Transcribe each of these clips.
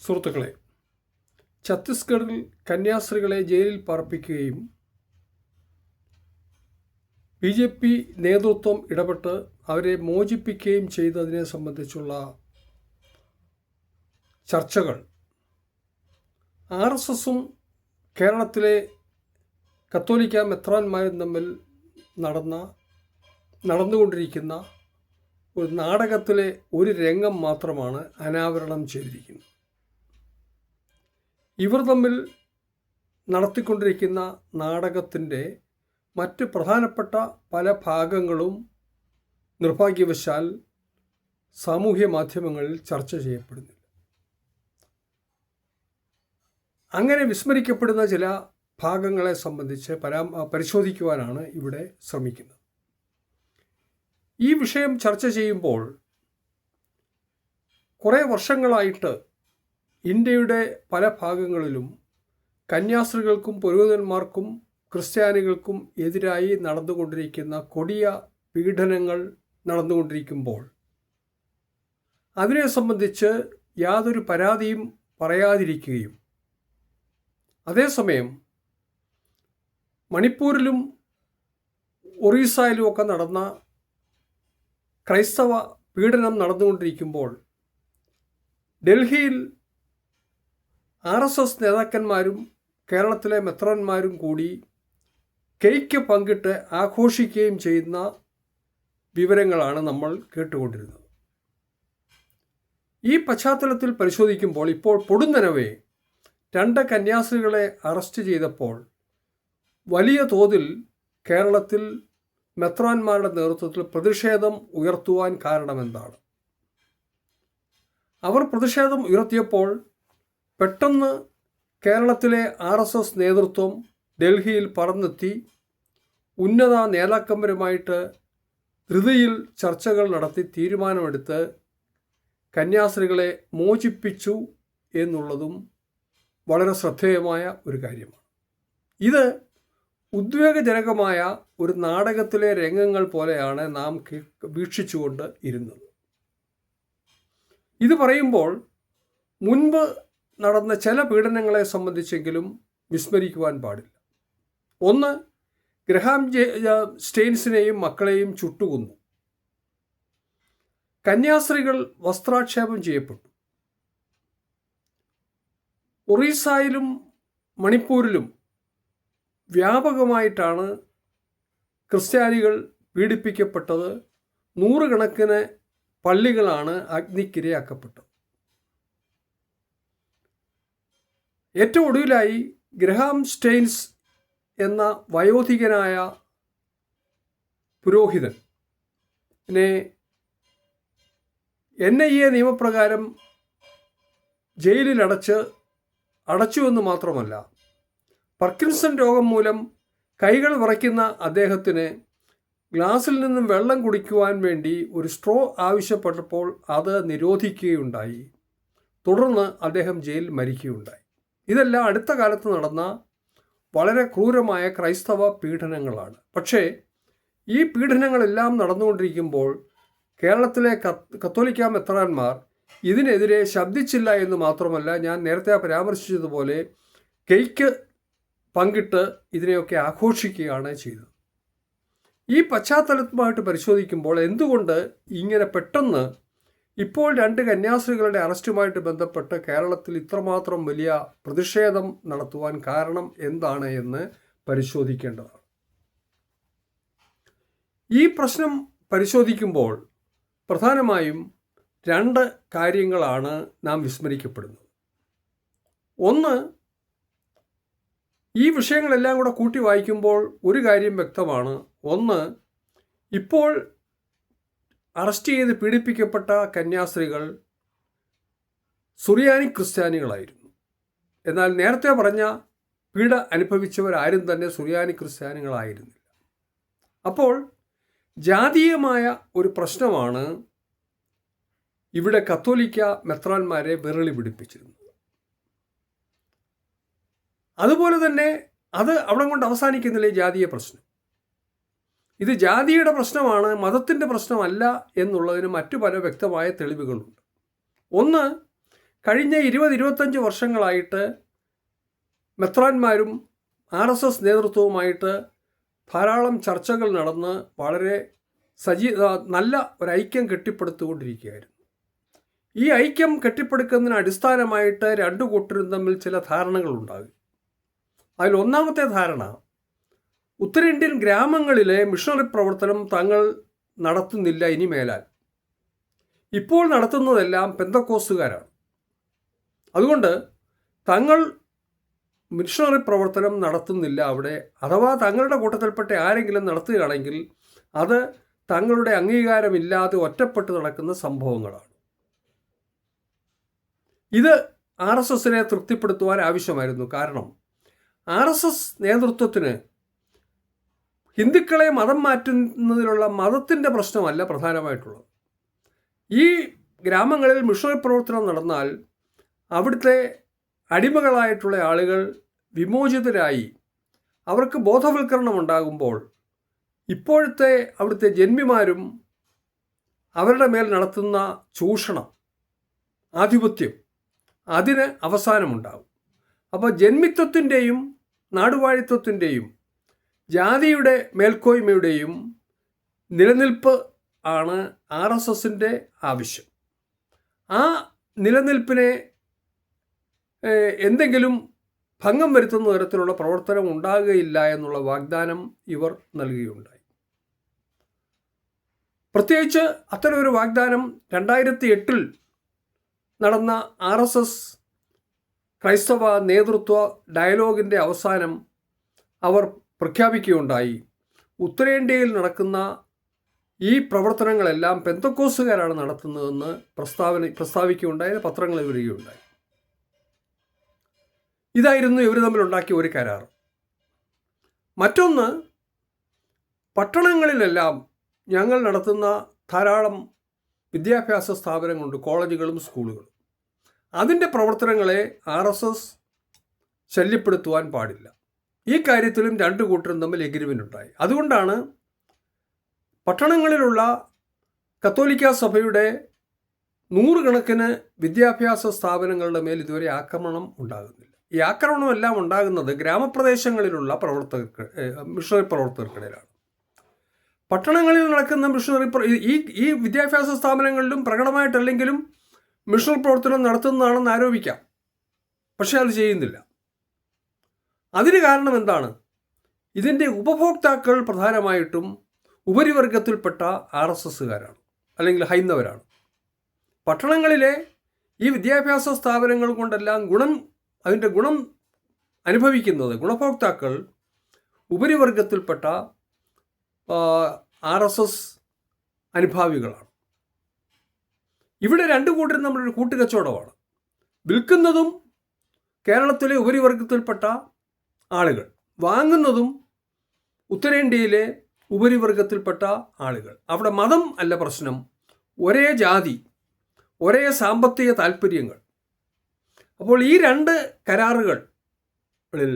സുഹൃത്തുക്കളെ, ഛത്തീസ്ഗഡിൽ കന്യാസ്ത്രീകളെ ജയിലിൽ പാർപ്പിക്കുകയും BJP നേതൃത്വം ഇടപെട്ട് അവരെ മോചിപ്പിക്കുകയും ചെയ്തതിനെ സംബന്ധിച്ചുള്ള ചർച്ചകൾ RSSും കേരളത്തിലെ കത്തോലിക്ക മെത്രാന്മാരും തമ്മിൽ നടന്നുകൊണ്ടിരിക്കുന്ന ഒരു നാടകത്തിലെ ഒരു രംഗം മാത്രമാണ് അനാവരണം ചെയ്തിരിക്കുന്നത്. ഇവർ തമ്മിൽ നടത്തിക്കൊണ്ടിരിക്കുന്ന നാടകത്തിൻ്റെ മറ്റ് പ്രധാനപ്പെട്ട പല ഭാഗങ്ങളും നിർഭാഗ്യവശാൽ സാമൂഹ്യ മാധ്യമങ്ങളിൽ ചർച്ച ചെയ്യപ്പെടുന്നില്ല. അങ്ങനെ വിസ്മരിക്കപ്പെടുന്ന ചില ഭാഗങ്ങളെ സംബന്ധിച്ച് പരിശോധിക്കുവാനാണ് ഇവിടെ ശ്രമിക്കുന്നത്. ഈ വിഷയം ചർച്ച ചെയ്യുമ്പോൾ കുറേ വർഷങ്ങളായിട്ട് ഇന്ത്യയുടെ പല ഭാഗങ്ങളിലും കന്യാസ്ത്രീകൾക്കും പുരോഹിതന്മാർക്കും ക്രിസ്ത്യാനികൾക്കും എതിരായി നടന്നുകൊണ്ടിരിക്കുന്ന കൊടിയ പീഡനങ്ങൾ നടന്നുകൊണ്ടിരിക്കുമ്പോൾ അതിനെ സംബന്ധിച്ച് യാതൊരു പരാതിയും പറയാതിരിക്കുകയും അതേസമയം മണിപ്പൂരിലും ഒറീസയിലും ഒക്കെ നടന്ന ക്രൈസ്തവ പീഡനം നടന്നുകൊണ്ടിരിക്കുമ്പോൾ ഡൽഹിയിൽ RSS നേതാക്കന്മാരും കേരളത്തിലെ മെത്രാന്മാരും കൂടി കേക്ക് പങ്കിട്ട് ആഘോഷിക്കുകയും ചെയ്യുന്ന വിവരങ്ങളാണ് നമ്മൾ കേട്ടുകൊണ്ടിരുന്നത്. ഈ പശ്ചാത്തലത്തിൽ പരിശോധിക്കുമ്പോൾ ഇപ്പോൾ പൊടുന്നനവേ 2 കന്യാസ്ത്രീകളെ അറസ്റ്റ് ചെയ്തപ്പോൾ വലിയ തോതിൽ കേരളത്തിൽ മെത്രാന്മാരുടെ നേതൃത്വത്തിൽ പ്രതിഷേധം ഉയർത്തുവാൻ കാരണമെന്താണ്? അവർ പ്രതിഷേധം ഉയർത്തിയപ്പോൾ പെട്ടെന്ന് കേരളത്തിലെ RSS നേതൃത്വം ഡൽഹിയിൽ പറന്നെത്തി ഉന്നത നേതാക്കന്മാരുമായിട്ട് ധൃതിയിൽ ചർച്ചകൾ നടത്തി തീരുമാനമെടുത്ത് കന്യാസ്ത്രീകളെ മോചിപ്പിച്ചു എന്നുള്ളതും വളരെ ശ്രദ്ധേയമായ ഒരു കാര്യമാണ്. ഇത് ഉദ്വേഗജനകമായ ഒരു നാടകത്തിലെ രംഗങ്ങൾ പോലെയാണ് നാം വീക്ഷിച്ചുകൊണ്ട് ഇരുന്നത്. ഇത് പറയുമ്പോൾ മുൻപ് നടന്ന ചില പീഡനങ്ങളെ സംബന്ധിച്ചെങ്കിലും വിസ്മരിക്കുവാൻ പാടില്ല. ഒന്ന്, ഗ്രഹാം സ്റ്റെയിൻസിനെയും മക്കളെയും ചുട്ടുകൊന്നു. കന്യാസ്ത്രീകൾ വസ്ത്രാക്ഷേപം ചെയ്യപ്പെട്ടു. ഒറീസയിലും മണിപ്പൂരിലും വ്യാപകമായിട്ടാണ് ക്രിസ്ത്യാനികൾ പീഡിപ്പിക്കപ്പെട്ടത്. 100 കണക്കിന് പള്ളികളാണ് അഗ്നിക്കിരയാക്കപ്പെട്ടത്. ഏറ്റവും ഒടുവിലായി ഗ്രഹാം സ്റ്റെയിൻസ് എന്ന വയോധികനായ പുരോഹിതനെ NIA നിയമപ്രകാരം ജയിലിൽ അടച്ചുവെന്ന് മാത്രമല്ല, പാർക്കിൻസൺ രോഗം മൂലം കൈകൾ വിറയ്ക്കുന്ന അദ്ദേഹത്തിന് ഗ്ലാസ്സിൽ നിന്നും വെള്ളം കുടിക്കുവാൻ വേണ്ടി ഒരു സ്ട്രോ ആവശ്യപ്പെട്ടപ്പോൾ അത് നിരോധിക്കുകയുണ്ടായി. തുടർന്ന് അദ്ദേഹം ജയിലിൽ മരിക്കുകയുണ്ടായി. ഇതെല്ലാം അടുത്ത കാലത്ത് നടന്ന വളരെ ക്രൂരമായ ക്രൈസ്തവ പീഡനങ്ങളാണ്. പക്ഷേ ഈ പീഡനങ്ങളെല്ലാം നടന്നുകൊണ്ടിരിക്കുമ്പോൾ കേരളത്തിലെ കത്തോലിക്ക മെത്രാന്മാർ ഇതിനെതിരെ ശബ്ദിച്ചില്ല എന്ന് മാത്രമല്ല, ഞാൻ നേരത്തെ പരാമർശിച്ചതുപോലെ കേക്ക് പങ്കിട്ട് ഇതിനെയൊക്കെ ആഘോഷിക്കുകയാണ് ചെയ്തത്. ഈ പശ്ചാത്തലത്തുമായിട്ട് പരിശോധിക്കുമ്പോൾ എന്തുകൊണ്ട് ഇങ്ങനെ പെട്ടെന്ന് ഇപ്പോൾ 2 കന്യാസ്ത്രീകളുടെ അറസ്റ്റുമായിട്ട് ബന്ധപ്പെട്ട് കേരളത്തിൽ ഇത്രമാത്രം വലിയ പ്രതിഷേധം നടത്തുവാൻ കാരണം എന്താണ് എന്ന് പരിശോധിക്കേണ്ടതാണ്. ഈ പ്രശ്നം പരിശോധിക്കുമ്പോൾ പ്രധാനമായും 2 കാര്യങ്ങളാണ് നാം വിസ്മരിക്കപ്പെടുന്നത്. ഒന്ന്, ഈ വിഷയങ്ങളെല്ലാം കൂടെ കൂട്ടി വായിക്കുമ്പോൾ ഒരു കാര്യം വ്യക്തമാണ്. ഒന്ന്, ഇപ്പോൾ അറസ്റ്റ് ചെയ്ത് പീഡിപ്പിക്കപ്പെട്ട കന്യാസ്ത്രീകൾ സുറിയാനി ക്രിസ്ത്യാനികളായിരുന്നു. എന്നാൽ നേരത്തെ പറഞ്ഞ പീഡ അനുഭവിച്ചവരാരും തന്നെ സുറിയാനി ക്രിസ്ത്യാനികളായിരുന്നില്ല. അപ്പോൾ ജാതീയമായ ഒരു പ്രശ്നമാണ് ഇവിടെ കത്തോലിക്ക മെത്രാന്മാരെ വിരളി പിടിപ്പിച്ചിരുന്നത്. അതുപോലെ തന്നെ അത് അവിടെ കൊണ്ട് അവസാനിക്കുന്നില്ല ജാതീയ പ്രശ്നം. ഇത് ജാതിയുടെ പ്രശ്നമാണ്, മതത്തിൻ്റെ പ്രശ്നമല്ല എന്നുള്ളതിന് മറ്റു പല വ്യക്തമായ തെളിവുകളുണ്ട്. ഒന്ന്, കഴിഞ്ഞ 20-25 വർഷങ്ങളായിട്ട് മെത്രാന്മാരും RSS നേതൃത്വവുമായിട്ട് ധാരാളം ചർച്ചകൾ നടന്ന് വളരെ നല്ല ഒരു ഐക്യം കെട്ടിപ്പടുത്തുകൊണ്ടിരിക്കുകയായിരുന്നു. ഈ ഐക്യം കെട്ടിപ്പടുക്കുന്നതിന് അടിസ്ഥാനമായിട്ട് രണ്ടു കൂട്ടരും തമ്മിൽ ചില ധാരണകളുണ്ടാകും. അതിൽ ഒന്നാമത്തെ ധാരണ, ഉത്തരേന്ത്യൻ ഗ്രാമങ്ങളിലെ മിഷണറി പ്രവർത്തനം തങ്ങൾ നടത്തുന്നില്ല ഇനി മേലാൽ. ഇപ്പോൾ നടത്തുന്നതെല്ലാം പെന്തക്കോസ്തുകാരാണ്. അതുകൊണ്ട് തങ്ങൾ മിഷണറി പ്രവർത്തനം നടത്തുന്നില്ല അവിടെ. അഥവാ തങ്ങളുടെ കൂട്ടത്തിൽപ്പെട്ട ആരെങ്കിലും നടത്തുകയാണെങ്കിൽ അത് തങ്ങളുടെ അംഗീകാരമില്ലാതെ ഒറ്റപ്പെട്ട് നടക്കുന്ന സംഭവങ്ങളാണ്. ഇത് RSSനെ തൃപ്തിപ്പെടുത്തുവാൻ ആവശ്യമായിരുന്നു. കാരണം RSS നേതൃത്വത്തിന് ഹിന്ദുക്കളെ മതം മാറ്റുന്നതിലുള്ള മതത്തിൻ്റെ പ്രശ്നമല്ല പ്രധാനമായിട്ടുള്ളത്. ഈ ഗ്രാമങ്ങളിൽ മിഷണറി പ്രവർത്തനം നടന്നാൽ അവിടുത്തെ അടിമകളായിട്ടുള്ള ആളുകൾ വിമോചിതരായി അവർക്ക് ബോധവൽക്കരണം ഉണ്ടാകുമ്പോൾ ഇപ്പോഴത്തെ അവിടുത്തെ ജന്മിമാരും അവരുടെ മേൽ നടത്തുന്ന ചൂഷണം, ആധിപത്യം, അതിന് അവസാനമുണ്ടാകും. അപ്പോൾ ജന്മിത്വത്തിൻ്റെയും നാടുവാഴിത്വത്തിൻ്റെയും ജാതിയുടെ മേൽക്കോയ്മയുടെയും നിലനിൽപ്പ് ആണ് RSSൻ്റെ ആവശ്യം. ആ നിലനിൽപ്പിനെ എന്തെങ്കിലും ഭംഗം വരുത്തുന്ന തരത്തിലുള്ള പ്രവർത്തനം ഉണ്ടാകുകയില്ല എന്നുള്ള വാഗ്ദാനം ഇവർ നൽകുകയുണ്ടായി. പ്രത്യേകിച്ച് അത്തരമൊരു വാഗ്ദാനം 2008 നടന്ന RSS ക്രൈസ്തവ നേതൃത്വ ഡയലോഗിൻ്റെ അവസാനം അവർ പ്രഖ്യാപിക്കുകയുണ്ടായി. ഉത്തരേന്ത്യയിൽ നടക്കുന്ന ഈ പ്രവർത്തനങ്ങളെല്ലാം പെന്തക്കോസ്തുകാരാണ് നടത്തുന്നതെന്ന് പ്രസ്താവിക്കുകയുണ്ടായത്, പത്രങ്ങളിൽ വരികയുണ്ടായി. ഇതായിരുന്നു ഇവർ തമ്മിലുണ്ടാക്കിയ ഒരു കരാർ. മറ്റൊന്ന്, പട്ടണങ്ങളിലെല്ലാം ഞങ്ങൾ നടത്തുന്ന ധാരാളം വിദ്യാഭ്യാസ സ്ഥാപനങ്ങളുണ്ട്, കോളേജുകളും സ്കൂളുകളും. അതിൻ്റെ പ്രവർത്തനങ്ങളെ RSS ശല്യപ്പെടുത്തുവാൻ പാടില്ല. ഈ കാര്യത്തിലും രണ്ടു കൂട്ടരും തമ്മിൽ എഗ്രിമെൻ്റ് ഉണ്ടായി. അതുകൊണ്ടാണ് പട്ടണങ്ങളിലുള്ള കത്തോലിക്ക സഭയുടെ 100 കണക്കിന് വിദ്യാഭ്യാസ സ്ഥാപനങ്ങളുടെ മേൽ ഇതുവരെ ആക്രമണം ഉണ്ടാകുന്നില്ല. ഈ ആക്രമണമെല്ലാം ഉണ്ടാകുന്നത് ഗ്രാമപ്രദേശങ്ങളിലുള്ള മിഷണറി പ്രവർത്തകർക്കിടയിലാണ്. പട്ടണങ്ങളിൽ നടക്കുന്ന ഈ വിദ്യാഭ്യാസ സ്ഥാപനങ്ങളിലും പ്രകടമായിട്ടല്ലെങ്കിലും മിഷണറി പ്രവർത്തനം നടത്തുന്നതാണെന്ന് ആരോപിക്കാം. പക്ഷേ അത് ചെയ്യുന്നില്ല. അതിന് കാരണം എന്താണ്? ഇതിൻ്റെ ഉപഭോക്താക്കൾ പ്രധാനമായിട്ടും ഉപരിവർഗത്തിൽപ്പെട്ട RSSകാരാണ്, അല്ലെങ്കിൽ ഹൈന്ദവരാണ്. പട്ടണങ്ങളിലെ ഈ വിദ്യാഭ്യാസ സ്ഥാപനങ്ങൾ കൊണ്ടെല്ലാം അതിൻ്റെ ഗുണം അനുഭവിക്കുന്നത് ഗുണഭോക്താക്കൾ ഉപരിവർഗത്തിൽപ്പെട്ട RSS അനുഭാവികളാണ്. ഇവിടെ രണ്ടു കൂട്ടരും നമ്മളൊരു കൂട്ടുകച്ചവടമാണ്. വിൽക്കുന്നതും കേരളത്തിലെ ഉപരിവർഗത്തിൽപ്പെട്ട ആളുകൾ, വാങ്ങുന്നതും ഉത്തരേന്ത്യയിലെ ഉപരിവർഗത്തിൽപ്പെട്ട ആളുകൾ. അവിടെ മതം അല്ല പ്രശ്നം, ഒരേ ജാതി, ഒരേ സാമ്പത്തിക താല്പര്യങ്ങൾ. അപ്പോൾ ഈ രണ്ട് കരാറുകളിൽ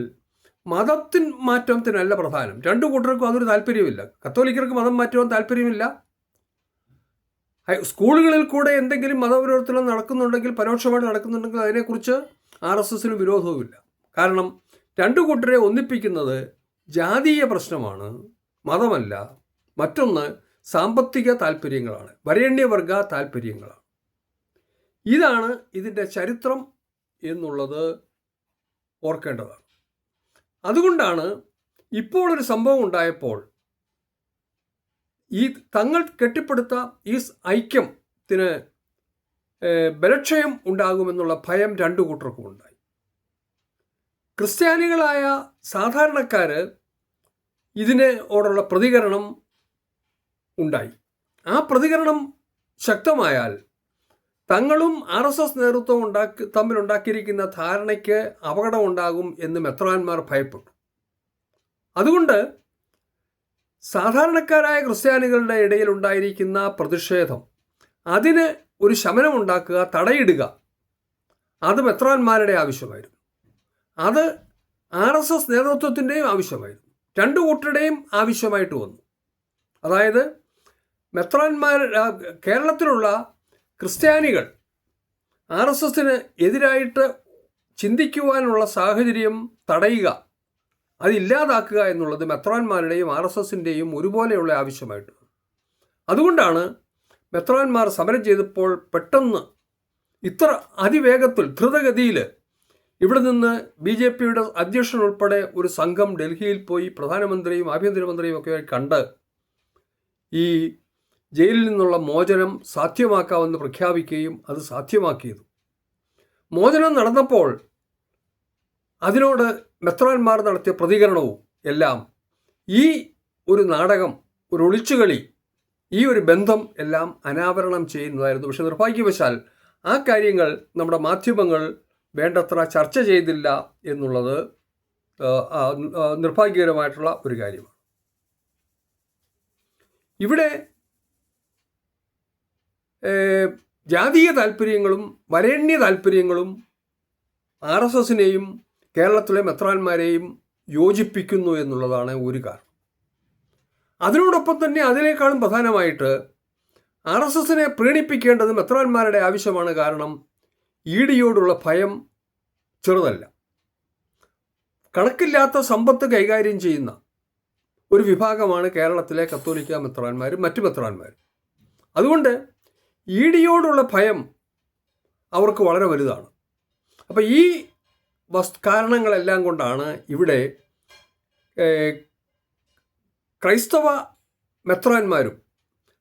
മാറ്റത്തിനല്ല പ്രധാനം. രണ്ടു കൂട്ടർക്കും അതൊരു താല്പര്യമില്ല. കത്തോലിക്കർക്ക് മതം മാറ്റുവാൻ താല്പര്യമില്ല. സ്കൂളുകളിൽ കൂടെ എന്തെങ്കിലും മതപരിവർത്തനം നടക്കുന്നുണ്ടെങ്കിൽ, പരോക്ഷമായിട്ട് നടക്കുന്നുണ്ടെങ്കിൽ അതിനെക്കുറിച്ച് RSSന് വിരോധവുമില്ല. കാരണം രണ്ടു കൂട്ടരെ ഒന്നിപ്പിക്കുന്നത് ജാതീയ പ്രശ്നമാണ്, മതമല്ല. മറ്റൊന്ന് സാമ്പത്തിക താല്പര്യങ്ങളാണ്, വരേണ്യവർഗ താല്പര്യങ്ങളാണ്. ഇതാണ് ഇതിൻ്റെ ചരിത്രം എന്നുള്ളത് ഓർക്കേണ്ടതാണ്. അതുകൊണ്ടാണ് ഇപ്പോൾ ഒരു സംഭവം ഉണ്ടായപ്പോൾ ഈ തങ്ങൾ കെട്ടിപ്പടുത്ത ഈ ഐക്യത്തിന് ബലക്ഷയം ഉണ്ടാകുമെന്നുള്ള ഭയം രണ്ടു കൂട്ടർക്കും ഉണ്ടായി. ക്രിസ്ത്യാനികളായ സാധാരണക്കാർ ഇതിനോടുള്ള പ്രതികരണം ഉണ്ടായി. ആ പ്രതികരണം ശക്തമായാൽ തങ്ങളും RSS നേതൃത്വം തമ്മിലുണ്ടാക്കിയിരിക്കുന്ന ധാരണയ്ക്ക് അപകടമുണ്ടാകും എന്ന് മെത്രാന്മാർ ഭയപ്പെട്ടു. അതുകൊണ്ട് സാധാരണക്കാരായ ക്രിസ്ത്യാനികളുടെ ഇടയിൽ ഉണ്ടായിരിക്കുന്ന പ്രതിഷേധം, അതിന് ഒരു ശമനമുണ്ടാക്കുക, തടയിടുക, അത് മെത്രാന്മാരുടെ ആവശ്യമായിരുന്നു. അത് RSS നേതൃത്വത്തിൻ്റെയും ആവശ്യമായിരുന്നു. രണ്ടു കൂട്ടരുടെയും ആവശ്യമായിട്ട് വന്നു. അതായത് മെത്രാന്മാർ, കേരളത്തിലുള്ള ക്രിസ്ത്യാനികൾ RSSന് എതിരായിട്ട് ചിന്തിക്കുവാനുള്ള സാഹചര്യം തടയുക, അതില്ലാതാക്കുക എന്നുള്ളത് മെത്രാന്മാരുടെയും RSSൻ്റെയും ഒരുപോലെയുള്ള ആവശ്യമായിട്ട്. അതുകൊണ്ടാണ് മെത്രാന്മാർ സമരം ചെയ്തപ്പോൾ പെട്ടെന്ന് ഇത്ര അതിവേഗത്തിൽ ദ്രുതഗതിയിൽ ഇവിടെ നിന്ന് BJPയുടെ അധ്യക്ഷൻ ഉൾപ്പെടെ ഒരു സംഘം ഡൽഹിയിൽ പോയി പ്രധാനമന്ത്രിയും ആഭ്യന്തരമന്ത്രിയും ഒക്കെ കണ്ട് ഈ ജയിലിൽ നിന്നുള്ള മോചനം സാധ്യമാക്കാമെന്ന് പ്രഖ്യാപിക്കുകയും അത് സാധ്യമാക്കിയത്. മോചനം നടന്നപ്പോൾ അതിനോട് മെത്രാന്മാർ നടത്തിയ പ്രതികരണവും എല്ലാം ഈ ഒരു നാടകം, ഒരു ഒളിച്ചുകളി, ഈ ഒരു ബന്ധം എല്ലാം അനാവരണം ചെയ്യുന്നതായിരുന്നു. പക്ഷെ നിർഭാഗ്യവശാൽ ആ കാര്യങ്ങൾ നമ്മുടെ മാധ്യമങ്ങൾ വേണ്ടത്ര ചർച്ച ചെയ്തില്ല എന്നുള്ളത് നിർഭാഗ്യകരമായിട്ടുള്ള ഒരു കാര്യമാണ്. ഇവിടെ ജാതീയ താല്പര്യങ്ങളും വരേണ്യ താല്പര്യങ്ങളും RSSനെയും കേരളത്തിലെ മെത്രാന്മാരെയും യോജിപ്പിക്കുന്നു എന്നുള്ളതാണ് ഒരു കാരണം. അതിനോടൊപ്പം തന്നെ അതിനേക്കാളും പ്രധാനമായിട്ട് RSSനെ പ്രീണിപ്പിക്കേണ്ടത് മെത്രാന്മാരുടെ ആവശ്യമാണ്. കാരണം EDയോടുള്ള ഭയം ചെറുതല്ല. കണക്കില്ലാത്ത സമ്പത്ത് കൈകാര്യം ചെയ്യുന്ന ഒരു വിഭാഗമാണ് കേരളത്തിലെ കത്തോലിക്ക മെത്രാന്മാരും മറ്റു മെത്രാന്മാരും. അതുകൊണ്ട് EDയോടുള്ള ഭയം അവർക്ക് വളരെ വലുതാണ്. അപ്പോൾ ഈ കാരണങ്ങളെല്ലാം കൊണ്ടാണ് ഇവിടെ ക്രൈസ്തവ മെത്രാന്മാരും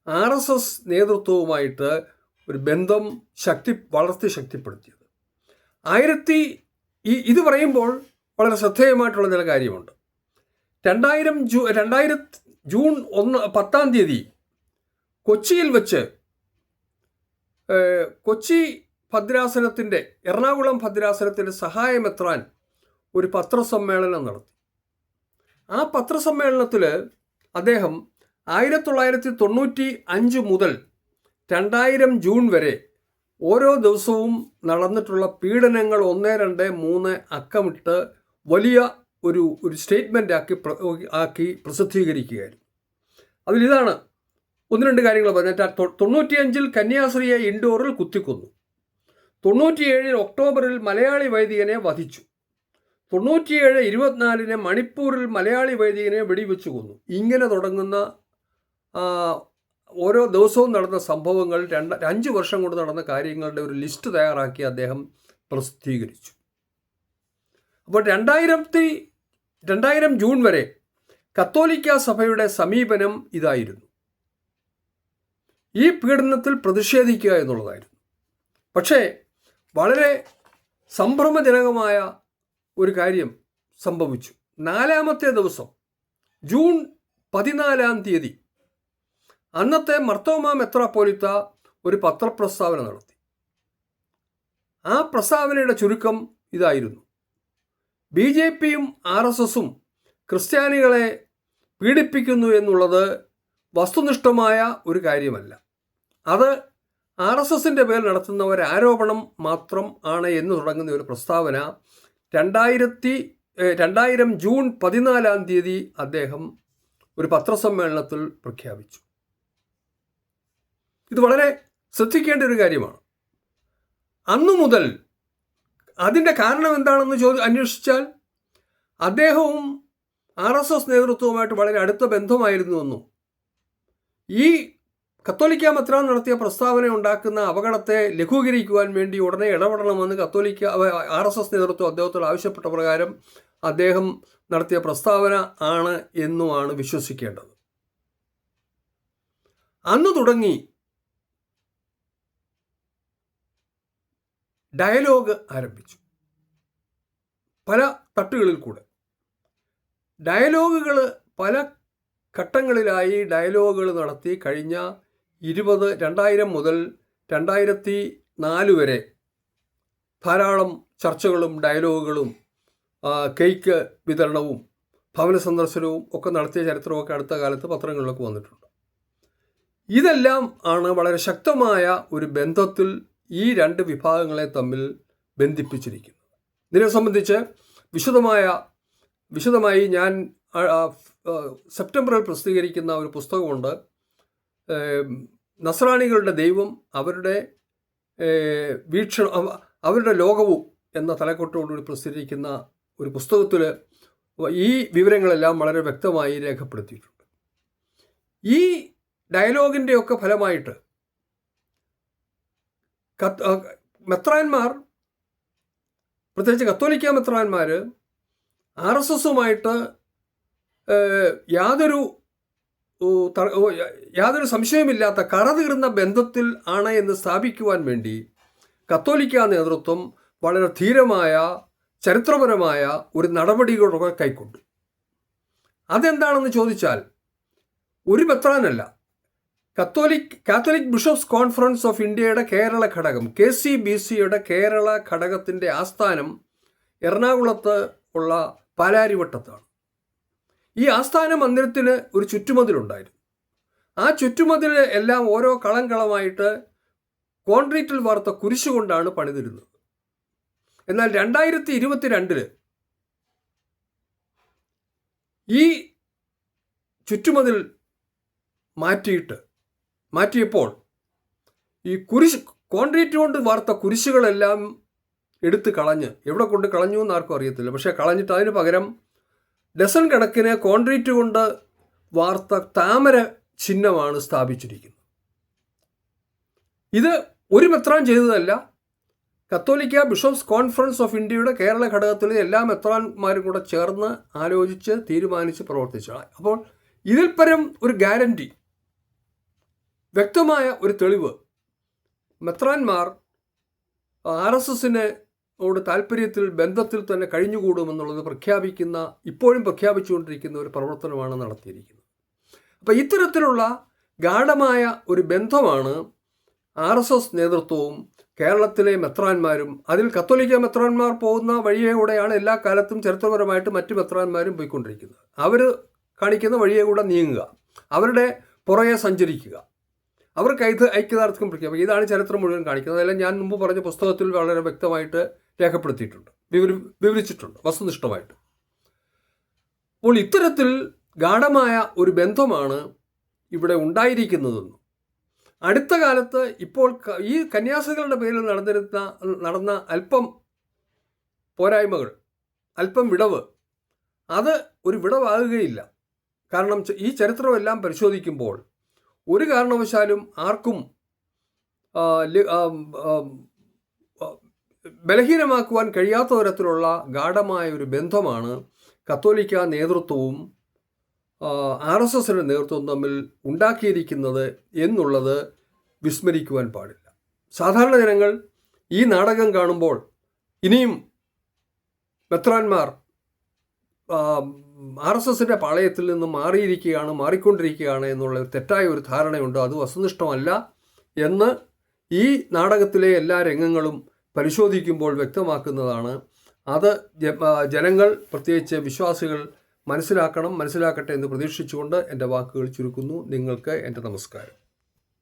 RSS നേതൃത്വവുമായിട്ട് ഒരു ബന്ധം വളർത്തി ശക്തിപ്പെടുത്തിയത്. ഇത് പറയുമ്പോൾ വളരെ ശ്രദ്ധേയമായിട്ടുള്ള ചില കാര്യമുണ്ട്. 2000 ജൂൺ 10 കൊച്ചിയിൽ വെച്ച് കൊച്ചി ഭദ്രാസനത്തിൻ്റെ, എറണാകുളം ഭദ്രാസനത്തിൻ്റെ സഹായമെത്രാൻ ഒരു പത്രസമ്മേളനം നടത്തി. ആ പത്രസമ്മേളനത്തിൽ അദ്ദേഹം 1995 മുതൽ 2000 ജൂൺ വരെ ഓരോ ദിവസവും നടന്നിട്ടുള്ള പീഡനങ്ങൾ 1, 2, 3 അക്കമിട്ട് വലിയ ഒരു സ്റ്റേറ്റ്മെൻ്റ് ആക്കി പ്രസിദ്ധീകരിക്കുകയായിരുന്നു. അതിലിതാണ് 1-2 കാര്യങ്ങൾ പറഞ്ഞാൽ 95 കന്യാസ്ത്രീയെ ഇൻഡോറിൽ കുത്തിക്കൊന്നു, 97 ഒക്ടോബറിൽ മലയാളി വൈദികനെ വധിച്ചു, 97 24 മണിപ്പൂരിൽ മലയാളി വൈദികനെ വെടിവെച്ച് കൊന്നു. ഇങ്ങനെ തുടങ്ങുന്ന ഓരോ ദിവസവും നടന്ന സംഭവങ്ങൾ 5 വർഷം കൊണ്ട് നടന്ന കാര്യങ്ങളുടെ ഒരു ലിസ്റ്റ് തയ്യാറാക്കി അദ്ദേഹം പ്രസിദ്ധീകരിച്ചു. അപ്പോൾ 2000 ജൂൺ വരെ കത്തോലിക്ക സഭയുടെ സമീപനം ഇതായിരുന്നു, ഈ പീഡനത്തിൽ പ്രതിഷേധിക്കുക എന്നുള്ളതായിരുന്നു. പക്ഷേ വളരെ സംഭ്രമജനകമായ ഒരു കാര്യം സംഭവിച്ചു. 4-ാമത്തെ ദിവസം ജൂൺ 14 അന്നത്തെ മർത്തോമാ മെത്രാപ്പോലിത്ത ഒരു പത്രപ്രസ്താവന നടത്തി. ആ പ്രസ്താവനയുടെ ചുരുക്കം ഇതായിരുന്നു: BJPയും RSSും ക്രിസ്ത്യാനികളെ പീഡിപ്പിക്കുന്നു എന്നുള്ളത് വസ്തുനിഷ്ഠമായ ഒരു കാര്യമല്ല, അത് RSSൻ്റെ പേരിൽ നടത്തുന്ന ഒരു ആരോപണം മാത്രം ആണ് എന്ന് തുടങ്ങുന്ന ഒരു പ്രസ്താവന 2000 ജൂൺ 14 അദ്ദേഹം ഒരു പത്രസമ്മേളനത്തിൽ പ്രഖ്യാപിച്ചു. ഇത് വളരെ ശ്രദ്ധിക്കേണ്ട ഒരു കാര്യമാണ്. അന്നു മുതൽ അതിൻ്റെ കാരണം എന്താണെന്ന് അന്വേഷിച്ചാൽ അദ്ദേഹവും RSS നേതൃത്വവുമായിട്ട് വളരെ അടുത്ത ബന്ധമായിരുന്നുവെന്നും ഈ കത്തോലിക്ക മെത്രാൻ നടത്തിയ പ്രസ്താവന ഉണ്ടാക്കുന്ന അപകടത്തെ ലഘൂകരിക്കുവാൻ വേണ്ടി ഉടനെ ഇടപെടണമെന്ന് RSS നേതൃത്വം അദ്ദേഹത്തോട് ആവശ്യപ്പെട്ട പ്രകാരം അദ്ദേഹം നടത്തിയ പ്രസ്താവന ആണ് എന്നുമാണ് വിശ്വസിക്കേണ്ടത്. അന്ന് തുടങ്ങി ഡയലോഗ് ആരംഭിച്ചു. പല തട്ടുകളിൽ കൂടെ ഡയലോഗുകൾ, പല ഘട്ടങ്ങളിലായി ഡയലോഗുകൾ നടത്തി. കഴിഞ്ഞ 2000 മുതൽ 2004 വരെ ധാരാളം ചർച്ചകളും ഡയലോഗുകളും കേക്ക് വിതരണവും ഭവന സന്ദർശനവും ഒക്കെ നടത്തിയ ചരിത്രമൊക്കെ അടുത്ത കാലത്ത് പത്രങ്ങളിലൊക്കെ വന്നിട്ടുണ്ട്. ഇതെല്ലാം ആണ് വളരെ ശക്തമായ ഒരു ബന്ധത്തിൽ ഈ 2 വിഭാഗങ്ങളെ തമ്മിൽ ബന്ധിപ്പിച്ചിരിക്കുന്നത്. ഇതിനെ സംബന്ധിച്ച് വിശദമായി ഞാൻ സെപ്റ്റംബറിൽ പ്രസിദ്ധീകരിക്കുന്ന ഒരു പുസ്തകമുണ്ട്. നസ്രാണികളുടെ ദൈവം, അവരുടെ വീക്ഷണം, അവരുടെ ലോകവും എന്ന തലക്കെട്ടോടുകൂടി പ്രസിദ്ധീകരിക്കുന്ന ഒരു പുസ്തകത്തിൽ ഈ വിവരങ്ങളെല്ലാം വളരെ വ്യക്തമായി രേഖപ്പെടുത്തിയിട്ടുണ്ട്. ഈ ഡയലോഗിൻ്റെയൊക്കെ ഫലമായിട്ട് മെത്രാന്മാർ, പ്രത്യേകിച്ച് കത്തോലിക്ക മെത്രാന്മാർ RSSുമായിട്ട് യാതൊരു സംശയമില്ലാത്ത കറതീർന്ന ബന്ധത്തിൽ ആണ് എന്ന് സ്ഥാപിക്കുവാൻ വേണ്ടി കത്തോലിക്ക നേതൃത്വം വളരെ ധീരമായ ചരിത്രപരമായ ഒരു നടപടികളൊക്കെ കൈക്കൊണ്ടു. അതെന്താണെന്ന് ചോദിച്ചാൽ, ഒരു മെത്രാനല്ല, കാത്തലിക് ബിഷപ്സ് കോൺഫറൻസ് ഓഫ് ഇന്ത്യയുടെ കേരള ഘടകം KCBCയുടെ കേരള ഘടകത്തിൻ്റെ ആസ്ഥാനം എറണാകുളത്ത് ഉള്ള പാലാരിവട്ടത്താണ്. ഈ ആസ്ഥാന മന്ദിരത്തിന് ഒരു ചുറ്റുമതിലുണ്ടായിരുന്നു. ആ ചുറ്റുമതിൽ എല്ലാം ഓരോ കളമായിട്ട് കോൺക്രീറ്റിൽ വാർത്ത കുരിശുകൊണ്ടാണ് പണിതിരുന്നത്. എന്നാൽ 2022 ഈ ചുറ്റുമതിൽ മാറ്റിയപ്പോൾ ഈ കോൺക്രീറ്റ് കൊണ്ട് വാർത്ത കുരിശുകളെല്ലാം എടുത്ത് കളഞ്ഞ്, എവിടെ കൊണ്ട് കളഞ്ഞു എന്ന് ആർക്കും അറിയത്തില്ല, പക്ഷേ കളഞ്ഞിട്ട് അതിന് പകരം ഡസൻ കണക്കിന് കോൺക്രീറ്റ് കൊണ്ട് വാർത്ത താമര ചിഹ്നമാണ് സ്ഥാപിച്ചിരിക്കുന്നത്. ഇത് ഒരു മെത്രാൻ ചെയ്തതല്ല, കത്തോലിക്ക ബിഷപ്സ് കോൺഫറൻസ് ഓഫ് ഇന്ത്യയുടെ കേരള ഘടകത്തിലെ എല്ലാ മെത്രാന്മാരും കൂടെ ചേർന്ന് ആലോചിച്ച് തീരുമാനിച്ച് പ്രവർത്തിച്ചതാണ്. അപ്പോൾ ഇതിൽ പരം ഒരു ഗ്യാരണ്ടി, വ്യക്തമായ ഒരു തെളിവ് മെത്രാന്മാർ RSSനോട് താല്പര്യത്തിൽ ബന്ധത്തിൽ തന്നെ കഴിഞ്ഞുകൂടുമെന്നുള്ളത് ഇപ്പോഴും പ്രഖ്യാപിച്ചുകൊണ്ടിരിക്കുന്ന ഒരു പ്രവർത്തനമാണ് നടത്തിയിരിക്കുന്നത്. അപ്പോൾ ഇത്തരത്തിലുള്ള ഗാഢമായ ഒരു ബന്ധമാണ് RSS നേതൃത്വവും കേരളത്തിലെ മെത്രാന്മാരും, അതിൽ കത്തോലിക്ക മെത്രാന്മാർ പോകുന്ന വഴിയെകൂടെയാണ് എല്ലാ കാലത്തും ചരിത്രപരമായിട്ട് മറ്റ് മെത്രാന്മാരും പോയിക്കൊണ്ടിരിക്കുന്നത്. അവർ കാണിക്കുന്ന വഴിയെ കൂടെ നീങ്ങുക, അവരുടെ പുറകെ സഞ്ചരിക്കുക, അവർക്ക് ഐക്യദാർഢ്യം പ്രഖ്യാപിക്കുക. ഇതാണ് ചരിത്രം മുഴുവൻ കാണിക്കുന്നത്. അതെല്ലാം ഞാൻ മുമ്പ് പറഞ്ഞ പുസ്തകത്തിൽ വളരെ വ്യക്തമായിട്ട് രേഖപ്പെടുത്തിയിട്ടുണ്ട്, വിവരിച്ചിട്ടുണ്ട് വസ്തുനിഷ്ഠമായിട്ട്. അപ്പോൾ ഇത്തരത്തിൽ ഗാഢമായ ഒരു ബന്ധമാണ് ഇവിടെ ഉണ്ടായിരിക്കുന്നതെന്നും അടുത്ത കാലത്ത് ഇപ്പോൾ ഈ കന്യാസ്ത്രീകളുടെ പേരിൽ നടന്ന അല്പം പോരായ്മകൾ, അല്പം വിടവ്, അത് ഒരു വിടവാകുകയില്ല. കാരണം ഈ ചരിത്രമെല്ലാം പരിശോധിക്കുമ്പോൾ ഒരു കാരണവശാലും ആർക്കും ബലഹീനമാക്കുവാൻ കഴിയാത്ത തരത്തിലുള്ള ഗാഢമായ ഒരു ബന്ധമാണ് കത്തോലിക്ക നേതൃത്വവും RSSന്റെ നേതൃത്വവും തമ്മിൽ ഉണ്ടാക്കിയിരിക്കുന്നത് എന്നുള്ളത് വിസ്മരിക്കുവാൻ പാടില്ല. സാധാരണ ജനങ്ങൾ ഈ നാടകം കാണുമ്പോൾ ഇനിയും മെത്രാന്മാർ RSSന്റെ പാളയത്തിൽ നിന്ന് മാറിക്കൊണ്ടിരിക്കുകയാണ് എന്നുള്ള തെറ്റായ ഒരു ധാരണയുണ്ട്. അത് വസ്തുനിഷ്ഠമല്ല എന്ന് ഈ നാടകത്തിലെ എല്ലാ രംഗങ്ങളും പരിശോധിക്കുമ്പോൾ വ്യക്തമാക്കുന്നതാണ്. അത് ജനങ്ങൾ, പ്രത്യേകിച്ച് വിശ്വാസികൾ മനസ്സിലാക്കട്ടെ എന്ന് പ്രതീക്ഷിച്ചുകൊണ്ട് എൻ്റെ വാക്കുകൾ ചുരുക്കുന്നു. നിങ്ങൾക്ക് എൻ്റെ നമസ്കാരം.